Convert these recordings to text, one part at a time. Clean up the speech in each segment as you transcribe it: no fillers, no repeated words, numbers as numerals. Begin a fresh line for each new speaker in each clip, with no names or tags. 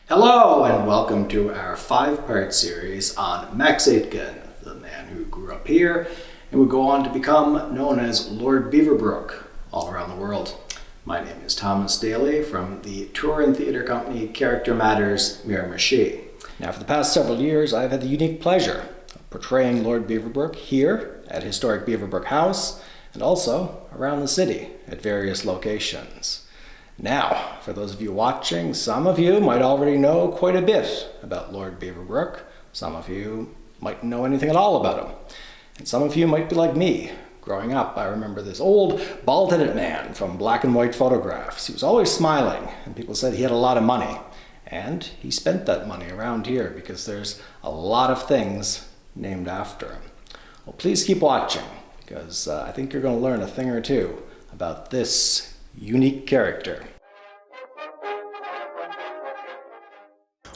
Hello and welcome to our 5-part series on Max Aitken, the man who grew up here and would go on to become known as Lord Beaverbrook all around the world. My name is Thomas Daly from the tour and theatre company Character Matters, Miramichi. Now for the past several years I've had the unique pleasure of portraying Lord Beaverbrook here at historic Beaverbrook House and also around the city at various locations. Now, for those of you watching, some of you might already know quite a bit about Lord Beaverbrook. Some of you might know anything at all about him. And some of you might be like me. Growing up, I remember this old, bald-headed man from black and white photographs. He was always smiling, and people said he had a lot of money. And he spent that money around here because there's a lot of things named after him. Well, please keep watching, because I think you're going to learn a thing or two about this unique character.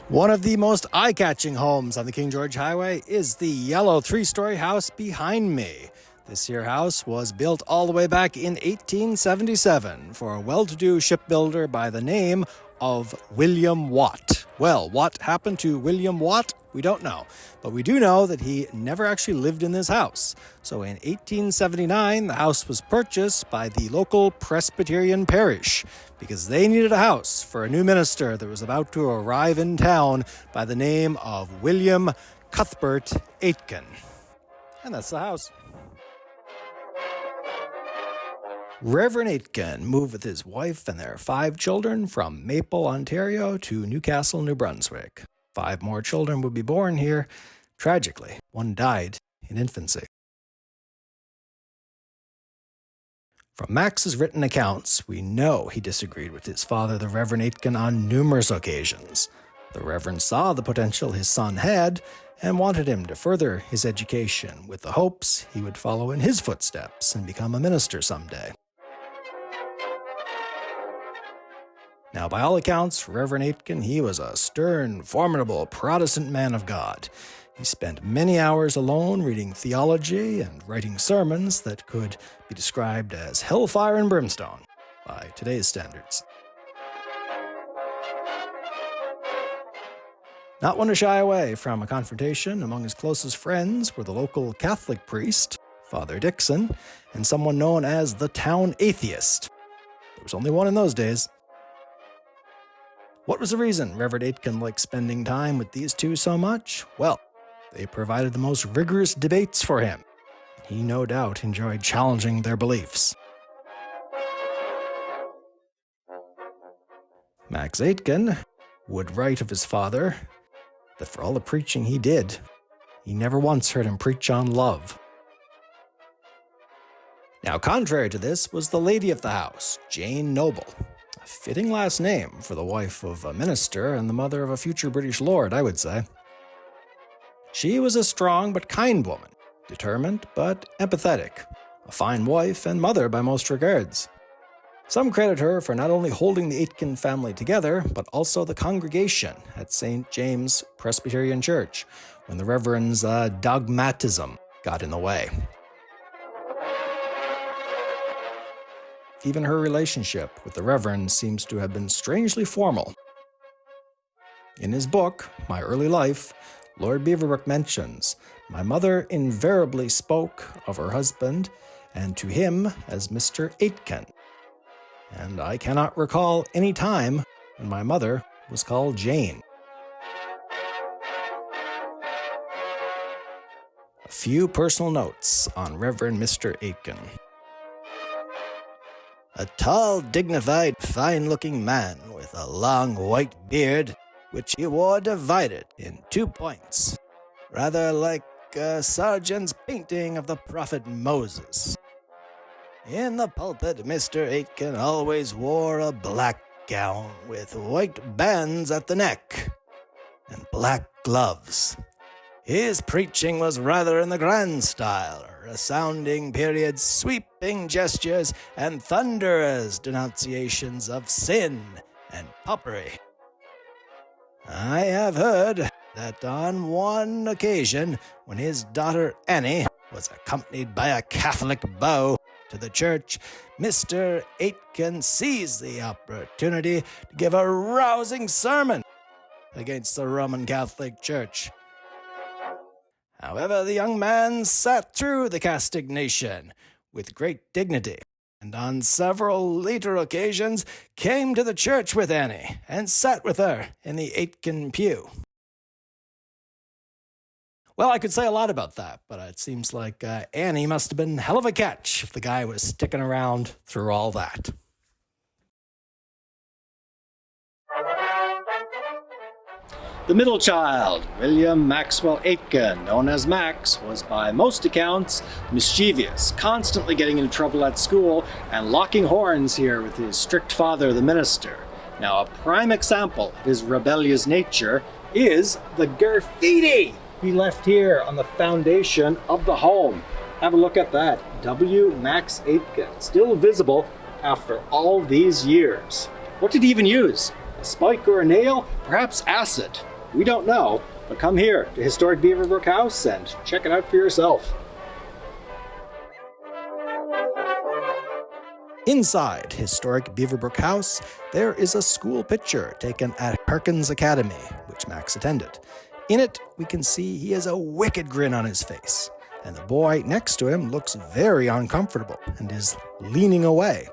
One of the most eye-catching homes on the King George Highway is the yellow 3-story house behind me. This here house was built all the way back in 1877 for a well-to-do shipbuilder by the name of William Watt. Well, what happened to William Watt? We don't know, but we do know that he never actually lived in this house. So in 1879, the house was purchased by the local Presbyterian parish because they needed a house for a new minister that was about to arrive in town by the name of William Cuthbert Aitken. And that's the house. Reverend Aitken moved with his wife and their 5 children from Maple, Ontario to Newcastle, New Brunswick. 5 more children would be born here. Tragically, one died in infancy. From Max's written accounts, we know he disagreed with his father, the Reverend Aitken, on numerous occasions. The Reverend saw the potential his son had and wanted him to further his education with the hopes he would follow in his footsteps and become a minister someday. Now, by all accounts, Reverend Aitken, he was a stern, formidable Protestant man of God. He spent many hours alone reading theology and writing sermons that could be described as hellfire and brimstone by today's standards. Not one to shy away from a confrontation, among his closest friends were the local Catholic priest, Father Dixon, and someone known as the town atheist. There was only one in those days. What was the reason Reverend Aitken liked spending time with these two so much? Well, they provided the most rigorous debates for him. He no doubt enjoyed challenging their beliefs. Max Aitken would write of his father that for all the preaching he did, he never once heard him preach on love. Now, contrary to this was the lady of the house, Jane Noble. A fitting last name for the wife of a minister and the mother of a future British lord, I would say. She was a strong but kind woman, determined but empathetic, a fine wife and mother by most regards. Some credit her for not only holding the Aitken family together, but also the congregation at St. James Presbyterian Church, when the Reverend's dogmatism got in the way. Even her relationship with the Reverend seems to have been strangely formal. In his book, My Early Life, Lord Beaverbrook mentions, "My mother invariably spoke of her husband and to him as Mr. Aitken. And I cannot recall any time when my mother was called Jane." A few personal notes on Reverend Mr. Aitken. A tall, dignified, fine-looking man with a long white beard, which he wore divided in 2 points, rather like Sargent's painting of the prophet Moses. In the pulpit, Mr. Aitken always wore a black
nightgown with white bands at the neck and black gloves. His preaching was rather in the grand style, resounding periods, sweeping gestures, and thunderous denunciations of sin and popery. I have heard that on one occasion, when his daughter Annie was accompanied by a Catholic beau to the church, Mr. Aitken seized the opportunity to give a rousing sermon against the Roman Catholic Church. However, the young man sat through the castigation with great dignity, and on several later occasions came to the church with Annie and sat with her in the Aitken pew. Well, I could say a lot about that, but it seems like Annie must have been a hell of a catch if the guy was sticking around through all that.
The middle child, William Maxwell Aitken, known as Max, was by most accounts mischievous, constantly getting into trouble at school and locking horns here with his strict father, the minister. Now, a prime example of his rebellious nature is the graffiti he left here on the foundation of the home. Have a look at that. W. Max Aitken, still visible after all these years. What did he even use? A spike or a nail? Perhaps acid. We don't know, but come here to historic Beaverbrook House and check it out for yourself.
Inside historic Beaverbrook House, there is a school picture taken at Perkins Academy, which Max attended. In it, we can see he has a wicked grin on his face, and the boy next to him looks very uncomfortable and is leaning away.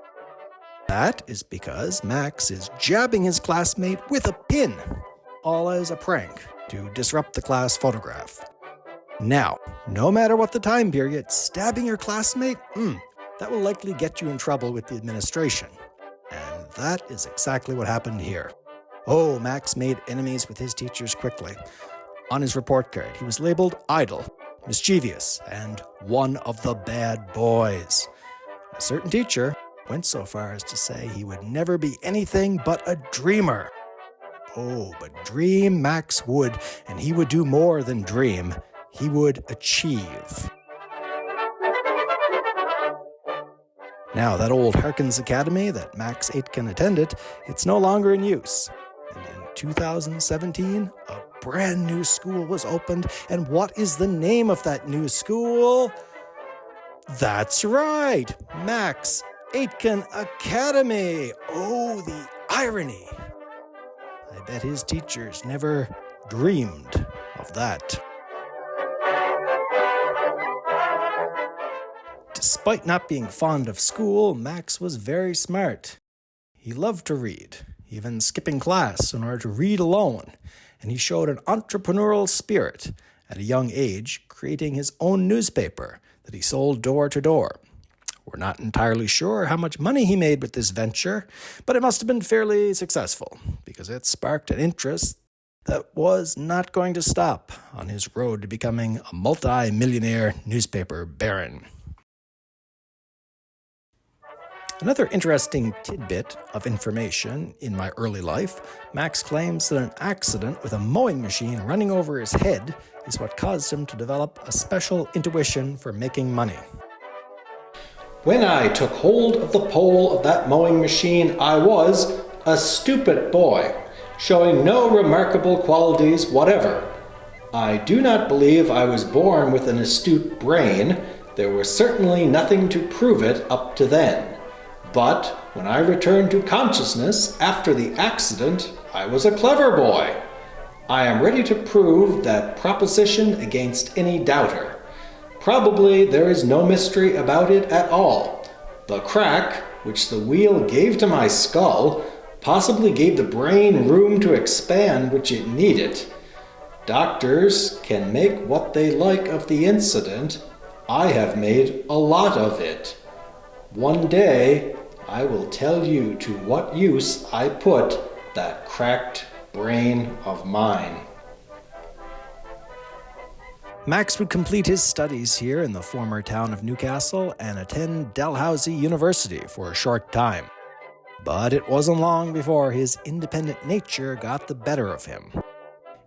That is because Max is jabbing his classmate with a pin, all as a prank to disrupt the class photograph. Now, no matter what the time period, stabbing your classmate, that will likely get you in trouble with the administration. And that is exactly what happened here. Oh, Max made enemies with his teachers quickly. On his report card, he was labeled idle, mischievous, and one of the bad boys. A certain teacher went so far as to say he would never be anything but a dreamer. Oh, but dream Max would, and he would do more than dream. He would achieve. Now, that old Perkins Academy that Max Aitken attended, it's no longer in use. And in 2017, a brand new school was opened. And what is the name of that new school? That's right, Max Aitken Academy. Oh, the irony. I bet his teachers never dreamed of that. Despite not being fond of school, Max was very smart. He loved to read, even skipping class in order to read alone, and he showed an entrepreneurial spirit at a young age, creating his own newspaper that he sold door to door. We're not entirely sure how much money he made with this venture, but it must have been fairly successful because it sparked an interest that was not going to stop on his road to becoming a multi-millionaire newspaper baron. Another interesting tidbit of information in my early life, Max claims that an accident with a mowing machine running over his head is what caused him to develop a special intuition for making money.
When I took hold of the pole of that mowing machine, I was a stupid boy, showing no remarkable qualities whatever. I do not believe I was born with an astute brain. There was certainly nothing to prove it up to then. But when I returned to consciousness after the accident, I was a clever boy. I am ready to prove that proposition against any doubter. Probably there is no mystery about it at all. The crack, which the wheel gave to my skull, possibly gave the brain room to expand which it needed. Doctors can make what they like of the incident. I have made a lot of it. One day, I will tell you to what use I put that cracked brain of mine.
Max would complete his studies here in the former town of Newcastle and attend Dalhousie University for a short time. But it wasn't long before his independent nature got the better of him.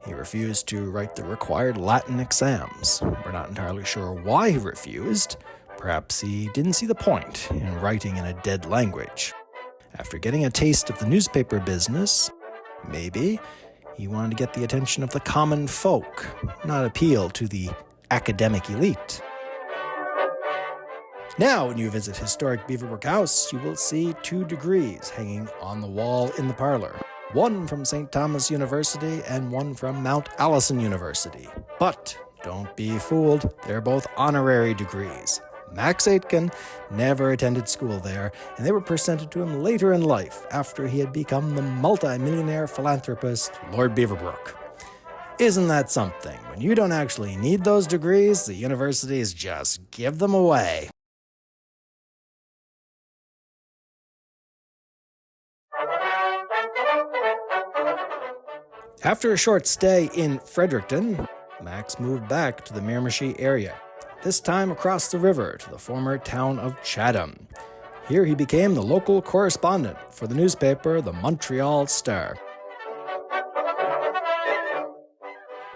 He refused to write the required Latin exams. We're not entirely sure why he refused. Perhaps he didn't see the point in writing in a dead language. After getting a taste of the newspaper business, maybe he wanted to get the attention of the common folk, not appeal to the academic elite. Now, when you visit historic Beaverbrook House, you will see 2 degrees hanging on the wall in the parlor. One from St. Thomas University and one from Mount Allison University. But don't be fooled, they're both honorary degrees. Max Aitken never attended school there, and they were presented to him later in life after he had become the multi-millionaire philanthropist Lord Beaverbrook. Isn't that something? When you don't actually need those degrees, the universities just give them away. After a short stay in Fredericton, Max moved back to the Miramichi area, this time across the river to the former town of Chatham. Here he became the local correspondent for the newspaper, the Montreal Star.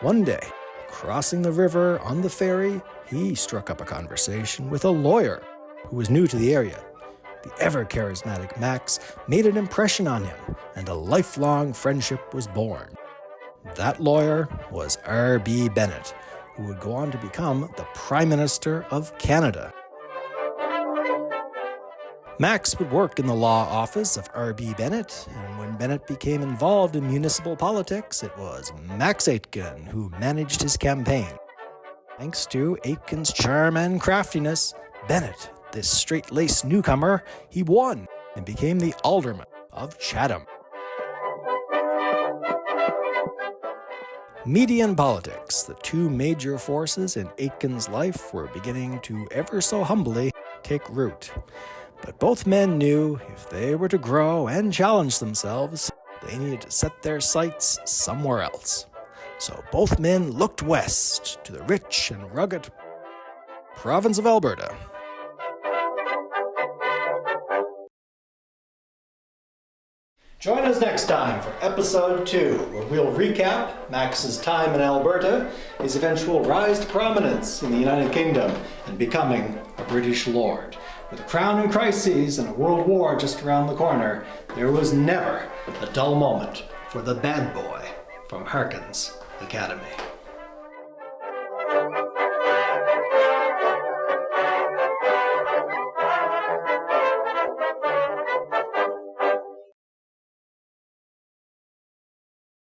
One day, crossing the river on the ferry, he struck up a conversation with a lawyer who was new to the area. The ever-charismatic Max made an impression on him, and a lifelong friendship was born. That lawyer was R.B. Bennett, who would go on to become the Prime Minister of Canada. Max would work in the law office of R.B. Bennett, and when Bennett became involved in municipal politics, it was Max Aitken who managed his campaign. Thanks to Aitken's charm and craftiness, Bennett, this straight-laced newcomer, he won and became the alderman of Chatham. Media and politics, the 2 major forces in Aitken's life, were beginning to ever so humbly take root. But both men knew if they were to grow and challenge themselves, they needed to set their sights somewhere else. So both men looked west to the rich and rugged province of Alberta.
Join us next time for episode 2, where we'll recap Max's time in Alberta, his eventual rise to prominence in the United Kingdom, and becoming a British lord. With a crown in crises and a world war just around the corner, there was never a dull moment for the bad boy from Harkin's Academy.